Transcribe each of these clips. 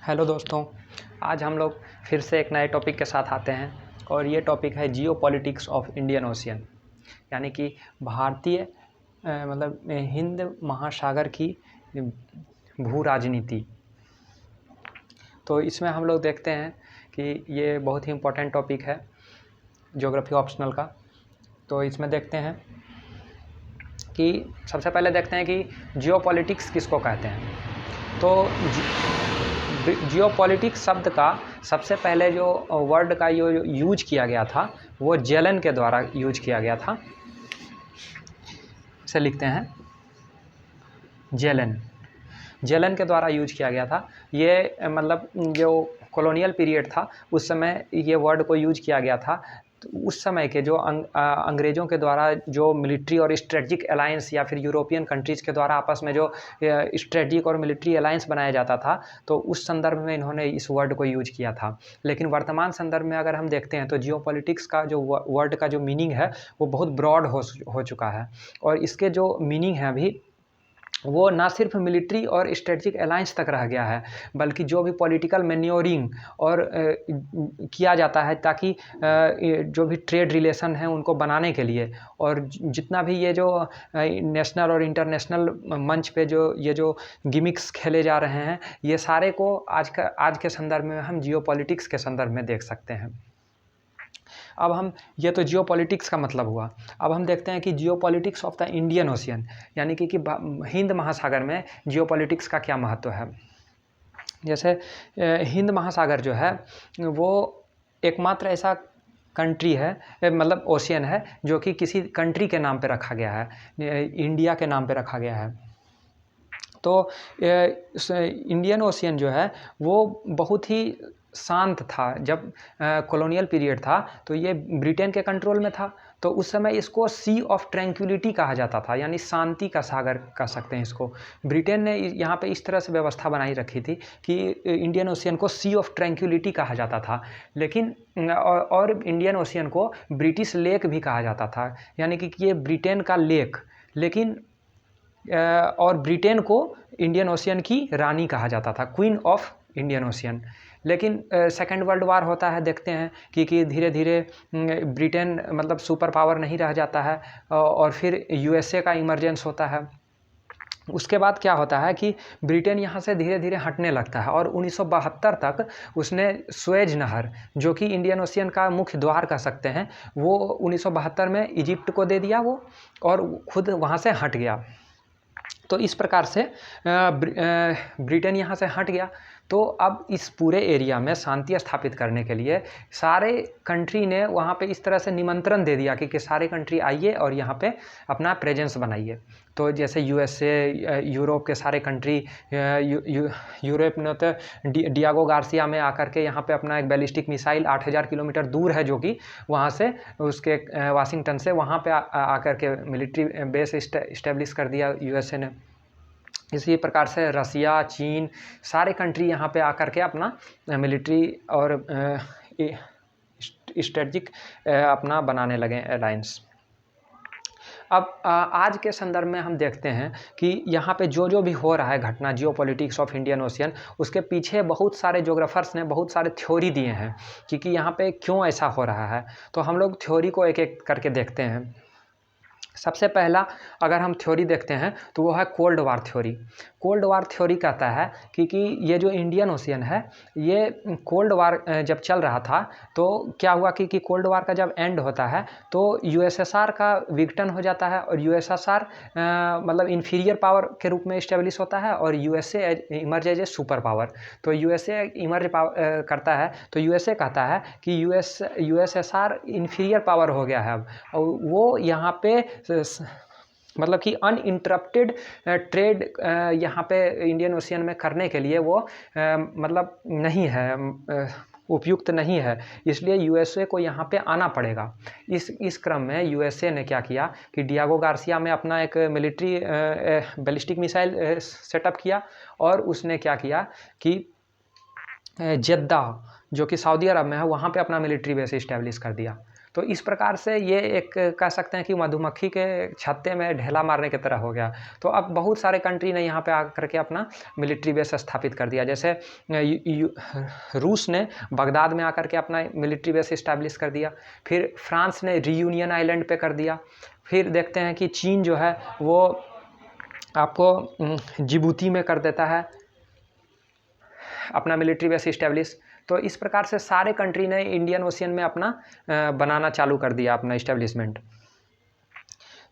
Hello दोस्तों, आज हम लोग फिर से एक नए टॉपिक के साथ आते हैं और ये टॉपिक है जियो पॉलिटिक्स ऑफ इंडियन ओशियन, यानी कि भारतीय हिंद महासागर की भू राजनीति। तो इसमें हम लोग देखते हैं कि ये बहुत ही इम्पोर्टेंट टॉपिक है ज्योग्राफी ऑप्शनल का। तो इसमें देखते हैं कि सबसे पहले देखते हैं कि जियो पॉलिटिक्स किसको कहते हैं। तो जियोपॉलिटिक्स शब्द का सबसे पहले जो वर्ड का यूज किया गया था वो जेलन के द्वारा यूज किया गया था। इसे लिखते हैं जेलन के द्वारा यूज किया गया था। ये मतलब जो कॉलोनियल पीरियड था उस समय ये वर्ड को यूज किया गया था। तो उस समय के जो अंग्रेज़ों के द्वारा जो मिलिट्री और स्ट्रेटजिक अलायंस या फिर यूरोपियन कंट्रीज़ के द्वारा आपस में जो स्ट्रेटजिक और मिलिट्री अलायंस बनाया जाता था, तो उस संदर्भ में इन्होंने इस वर्ड को यूज किया था। लेकिन वर्तमान संदर्भ में अगर हम देखते हैं तो जियोपॉलिटिक्स का जो वर्ड का जो मीनिंग है वो बहुत ब्रॉड हो चुका है और इसके जो मीनिंग है अभी वो ना सिर्फ मिलिट्री और स्ट्रेटजिक अलायंस तक रह गया है, बल्कि जो भी पॉलिटिकल मैन्योरिंग और किया जाता है ताकि जो भी ट्रेड रिलेशन है उनको बनाने के लिए, और जितना भी ये जो नेशनल और इंटरनेशनल मंच पे ये जो गिमिक्स खेले जा रहे हैं, ये सारे को आज के संदर्भ में हम जियोपॉलिटिक्स के संदर्भ में देख सकते हैं। अब हम ये तो जियोपॉलिटिक्स का मतलब हुआ। अब हम देखते हैं कि geopolitics of the Indian ocean, यानी कि हिंद महासागर में जियोपॉलिटिक्स का क्या महत्व है। जैसे हिंद महासागर जो है वो एकमात्र ऐसा कंट्री है, मतलब ओशियन है, जो कि किसी कंट्री के नाम पे रखा गया है, इंडिया के नाम पे रखा गया है। तो इंडियन ओशियन जो है वो बहुत ही शांत था। जब कॉलोनियल पीरियड था तो ये ब्रिटेन के कंट्रोल में था, तो उस समय इसको सी ऑफ ट्रैंक्विलिटी कहा जाता था, यानी शांति का सागर कह सकते हैं इसको। ब्रिटेन ने यहाँ पे इस तरह से व्यवस्था बनाई रखी थी कि इंडियन ओशियन को सी ऑफ ट्रैंक्विलिटी कहा जाता था। लेकिन और इंडियन ओशियन को ब्रिटिश लेक भी कहा जाता था, यानी कि ये ब्रिटेन का लेक। लेकिन और ब्रिटेन को इंडियन ओशियन की रानी कहा जाता था, क्वीन ऑफ इंडियन ओशियन। लेकिन सेकेंड वर्ल्ड वार होता है, देखते हैं कि धीरे धीरे ब्रिटेन मतलब सुपर पावर नहीं रह जाता है और फिर यूएसए का इमरजेंस होता है। उसके बाद क्या होता है कि ब्रिटेन यहाँ से धीरे धीरे हटने लगता है और 1972 तक उसने स्वेज नहर, जो कि इंडियन ओशियन का मुख्य द्वार कह सकते हैं, वो 1972 में इजिप्ट को दे दिया वो, और खुद वहाँ से हट गया। तो इस प्रकार से ब्रिटेन यहाँ से हट गया। तो अब इस पूरे एरिया में शांति स्थापित करने के लिए सारे कंट्री ने वहाँ पे इस तरह से निमंत्रण दे दिया कि सारे कंट्री आइए और यहाँ पे अपना प्रेजेंस बनाइए। तो जैसे यूएसए, यूरोप के सारे कंट्री, यूरोप ने तो डियागो गार्सिया में आकर के यहाँ पे अपना एक बैलिस्टिक मिसाइल 8000 किलोमीटर दूर है, जो कि वहाँ से उसके वाशिंगटन से वहाँ पे आकर के मिलिट्री बेस इस्टेब्लिश कर दिया यूएसए ने। इसी प्रकार से रसिया, चीन, सारे कंट्री यहाँ पे आकर के अपना मिलिट्री और स्ट्रेटजिक अपना बनाने लगे अलायंस। अब आज के संदर्भ में हम देखते हैं कि यहाँ पे जो भी हो रहा है घटना जियोपॉलिटिक्स ऑफ इंडियन ओशियन, उसके पीछे बहुत सारे ज्योग्राफर्स ने बहुत सारे थ्योरी दिए हैं कि यहाँ पे क्यों ऐसा हो रहा है। तो हम लोग थ्योरी को एक एक करके देखते हैं। सबसे पहला अगर हम थ्योरी देखते हैं तो वो है cold war theory. Cold war theory कहता है कि ये जो इंडियन ओशियन है, ये कोल्ड वार जब चल रहा था तो क्या हुआ कि कोल्ड वार का जब एंड होता है तो यूएसएसआर का विघटन हो जाता है और यूएसएसआर मतलब इन्फीरियर पावर के रूप में इस्टेब्लिश होता है और USA emerge as a super power. तो यूएसए इमर्ज करता है तो यूएसए कहता है कि यूएसएसआर इन्फीरियर पावर हो गया है अब, और वो यहाँ पे मतलब कि अनइंटरप्टेड ट्रेड यहाँ पे इंडियन ओशियन में करने के लिए वो मतलब नहीं है, उपयुक्त नहीं है, इसलिए यूएसए को यहाँ पे आना पड़ेगा। इस क्रम में यूएसए ने क्या किया कि डियागो गार्सिया में अपना एक मिलिट्री बैलिस्टिक मिसाइल सेटअप किया और उसने क्या किया कि जेद्दा, जो कि सऊदी अरब में है, वहाँ पे अपना मिलिट्री बेस इस्टेब्लिश कर दिया। तो इस प्रकार से ये एक कह सकते हैं कि मधुमक्खी के छत्ते में ढेला मारने की तरह हो गया। तो अब बहुत सारे कंट्री ने यहाँ पे आकर के अपना मिलिट्री बेस स्थापित कर दिया। जैसे रूस ने बगदाद में आकर के अपना मिलिट्री बेस इस्टेब्लिश कर दिया, फिर फ्रांस ने रियूनियन आइलैंड पे कर दिया, फिर देखते हैं कि चीन जो है वो आपको जिबूती में कर देता है अपना मिलिट्री बेस इस्टेब्लिश। तो इस प्रकार से सारे कंट्री ने इंडियन ओशियन में अपना बनाना चालू कर दिया अपना इस्टेब्लिशमेंट।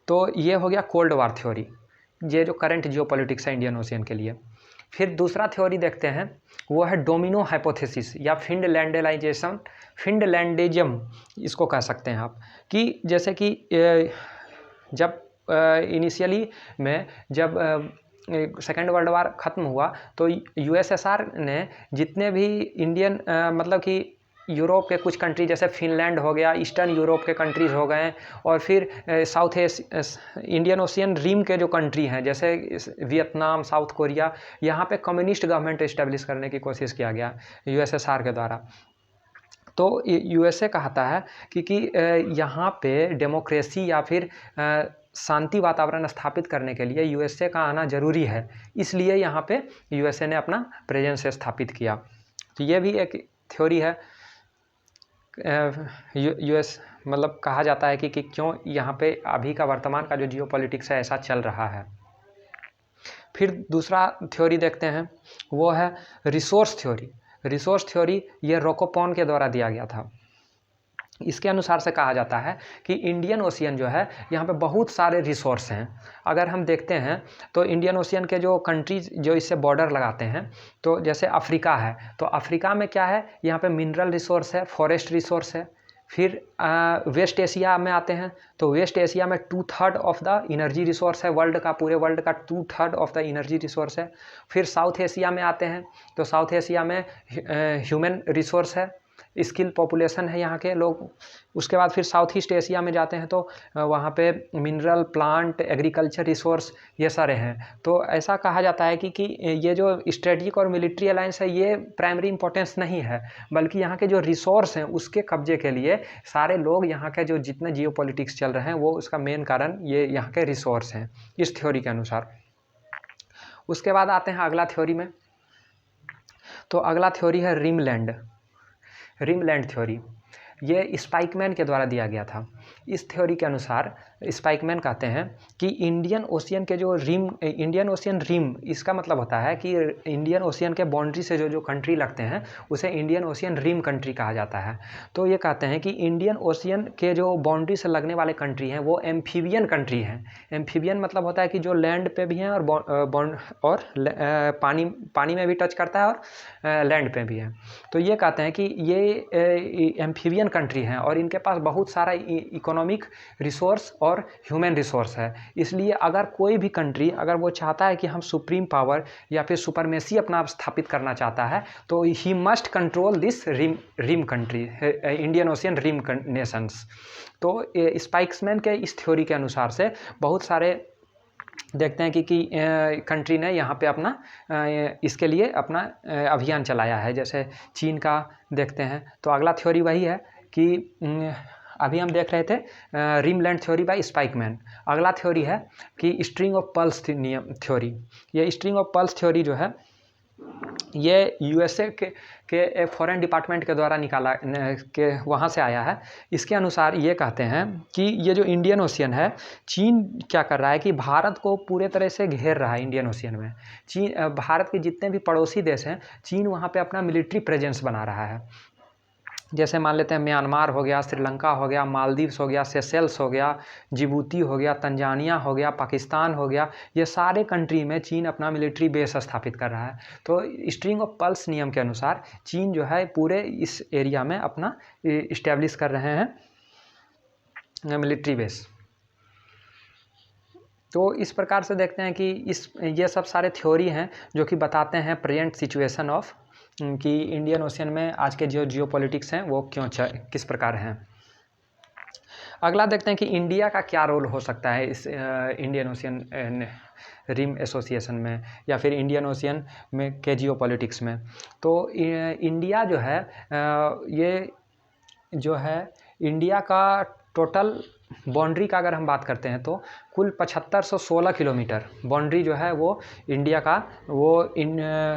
तो ये हो गया कोल्ड वार थ्योरी, ये जो करंट जियोपॉलिटिक्स है इंडियन ओशियन के लिए। फिर दूसरा थ्योरी देखते हैं, वो है डोमिनो हाइपोथेसिस या फिनलैंडलाइजेशन, फिनलैंडिज्म इसको कह सकते हैं आप। कि जैसे कि जब इनिशियली में जब सेकेंड वर्ल्ड वार ख़त्म हुआ तो यूएसएसआर ने जितने भी इंडियन मतलब कि यूरोप के कुछ कंट्री जैसे फिनलैंड हो गया, ईस्टर्न यूरोप के कंट्रीज़ हो गए, और फिर साउथ इंडियन ओशियन रिम के जो कंट्री हैं जैसे वियतनाम, साउथ कोरिया, यहाँ पे कम्युनिस्ट गवर्नमेंट इस्टेब्लिश करने की कोशिश किया गया यूएसएसआर के द्वारा। तो यूएसए कहता है कि यहाँ पे डेमोक्रेसी या फिर शांति वातावरण स्थापित करने के लिए यूएसए का आना ज़रूरी है, इसलिए यहाँ पे यूएसए ने अपना प्रेजेंस स्थापित किया। तो ये भी एक थ्योरी है। यूएस मतलब कहा जाता है कि क्यों यहाँ पे अभी का वर्तमान का जो जियोपॉलिटिक्स है ऐसा चल रहा है। फिर दूसरा थ्योरी देखते हैं, वो है रिसोर्स थ्योरी। रिसोर्स थ्योरी ये रोकोपोन के द्वारा दिया गया था। इसके अनुसार से कहा जाता है कि इंडियन ओशियन जो है यहाँ पे बहुत सारे रिसोर्स हैं। अगर हम देखते हैं तो इंडियन ओशियन के जो कंट्रीज जो इससे बॉर्डर लगाते हैं, तो जैसे अफ्रीका है, तो अफ्रीका में क्या है, यहाँ पे मिनरल रिसोर्स है, फॉरेस्ट रिसोर्स है। फिर वेस्ट एशिया में आते हैं तो वेस्ट एशिया में 2/3 ऑफ द एनर्जी रिसोर्स है, वर्ल्ड का, पूरे वर्ल्ड का 2/3 ऑफ द एनर्जी रिसोर्स है। फिर साउथ एशिया में आते हैं तो साउथ एशिया में ह्यूमन रिसोर्स है, स्किल पॉपुलेशन है यहाँ के लोग। उसके बाद फिर साउथ ईस्ट एशिया में जाते हैं तो वहाँ पे मिनरल, प्लांट, एग्रीकल्चर रिसोर्स ये सारे हैं। तो ऐसा कहा जाता है कि ये जो स्ट्रेटजिक और मिलिट्री अलायंस है ये प्राइमरी इंपॉर्टेंस नहीं है, बल्कि यहाँ के जो रिसोर्स हैं उसके कब्जे के लिए सारे लोग, यहाँ के जो जितने जियोपॉलिटिक्स चल रहे हैं वो उसका मेन कारण ये यहाँ के रिसोर्स हैं, इस थ्योरी के अनुसार। उसके बाद आते हैं अगला थ्योरी में, तो अगला थ्योरी है रिमलैंड थ्योरी। ये स्पाइकमैन के द्वारा दिया गया था। इस थ्योरी के अनुसार स्पाइकमैन कहते हैं कि इंडियन ओशियन के जो इंडियन ओशियन रिम, इसका मतलब होता है कि इंडियन ओशियन के बाउंड्री से जो कंट्री लगते हैं उसे इंडियन ओशियन रिम कंट्री कहा जाता है। तो ये कहते हैं कि इंडियन ओशियन के जो बाउंड्री से लगने वाले कंट्री हैं वो एम्फीबियन कंट्री हैं। एम्फीबियन मतलब होता है कि जो लैंड पे भी हैं और पानी में भी टच करता है और लैंड पे भी है। तो ये कहते हैं कि ये एम्फीबियन कंट्री हैं और इनके पास बहुत सारा इकोनॉमिक रिसोर्स और ह्यूमन रिसोर्स है। इसलिए अगर कोई भी कंट्री अगर वो चाहता है कि हम सुप्रीम पावर या फिर सुपरमेसी अपना स्थापित करना चाहता है तो he must control this rim country, Indian Ocean rim nations. तो स्पाइक्समैन के इस थ्योरी के अनुसार से बहुत सारे देखते हैं कि कंट्री ने यहाँ पे अपना इसके लिए अपना अभियान चलाया है। जैसे चीन का देखते हैं तो अगला थ्योरी वही है कि अभी हम देख रहे थे रिमलैंड थ्योरी बाय स्पाइकमैन। अगला थ्योरी है कि स्ट्रिंग ऑफ पल्स थ्योरी। ये स्ट्रिंग ऑफ पल्स थ्योरी जो है ये यूएसए के फॉरेन डिपार्टमेंट के द्वारा निकाला के वहाँ से आया है। इसके अनुसार ये कहते हैं कि ये जो इंडियन ओशियन है, चीन क्या कर रहा है कि भारत को पूरे तरह से घेर रहा है इंडियन ओशियन में। भारत के जितने भी पड़ोसी देश हैं, चीन वहाँ पे अपना मिलिट्री प्रेजेंस बना रहा है। जैसे मान लेते हैं म्यांमार हो गया, श्रीलंका हो गया, मालदीव्स हो गया, सेशेल्स हो गया, जिबूती हो गया, तंजानिया हो गया, पाकिस्तान हो गया, ये सारे कंट्री में चीन अपना मिलिट्री बेस स्थापित कर रहा है। तो स्ट्रिंग ऑफ पल्स नियम के अनुसार चीन जो है पूरे इस एरिया में अपना इस्टेब्लिश कर रहे हैं मिलिट्री बेस। तो इस प्रकार से देखते हैं कि ये सब सारे थ्योरी हैं जो कि बताते हैं प्रेजेंट सिचुएशन ऑफ कि इंडियन ओशियन में आज के जो जियोपॉलिटिक्स हैं वो किस प्रकार हैं। अगला देखते हैं कि इंडिया का क्या रोल हो सकता है इस इंडियन ओशियन रिम एसोसिएशन में या फिर इंडियन ओशियन में के जियोपॉलिटिक्स में। तो इंडिया जो है ये जो है इंडिया का टोटल बाउंड्री का अगर हम बात करते हैं तो कुल 7516 किलोमीटर बाउंड्री जो है वो इंडिया का वो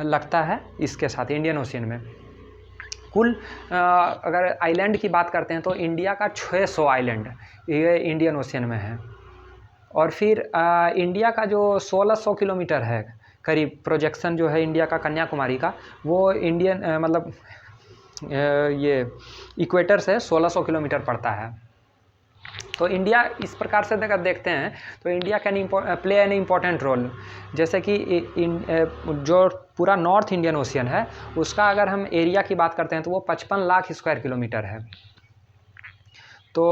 लगता है इसके साथ इंडियन ओशियन में। कुल अगर आइलैंड की बात करते हैं तो इंडिया का 600 आइलैंड ये इंडियन ओशियन में है। और फिर इंडिया का जो 1600 किलोमीटर है करीब प्रोजेक्शन जो है इंडिया का कन्याकुमारी का, वो इंडियन मतलब ये इक्वेटर से 1600 किलोमीटर पड़ता है। तो इंडिया इस प्रकार से अगर देखते हैं तो India can play an important role. जैसे कि जो पूरा नॉर्थ इंडियन ओशियन है उसका अगर हम एरिया की बात करते हैं तो वो 55 लाख स्क्वायर किलोमीटर है। तो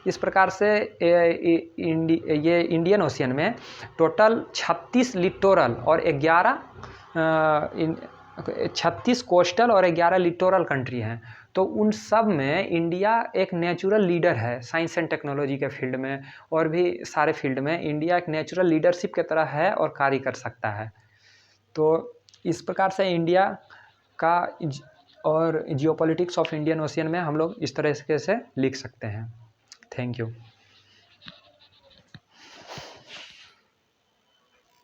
इस प्रकार से ये इंडियन ओशियन में टोटल 36 लिटोरल और 36 कोस्टल और 11 लिटोरल कंट्री हैं। तो उन सब में इंडिया एक नेचुरल लीडर है साइंस एंड टेक्नोलॉजी के फील्ड में, और भी सारे फील्ड में इंडिया एक नेचुरल लीडरशिप की तरह है और कार्य कर सकता है। तो इस प्रकार से इंडिया का और जियोपॉलिटिक्स ऑफ इंडियन ओशियन में हम लोग इस तरह से लिख सकते हैं। Thank you.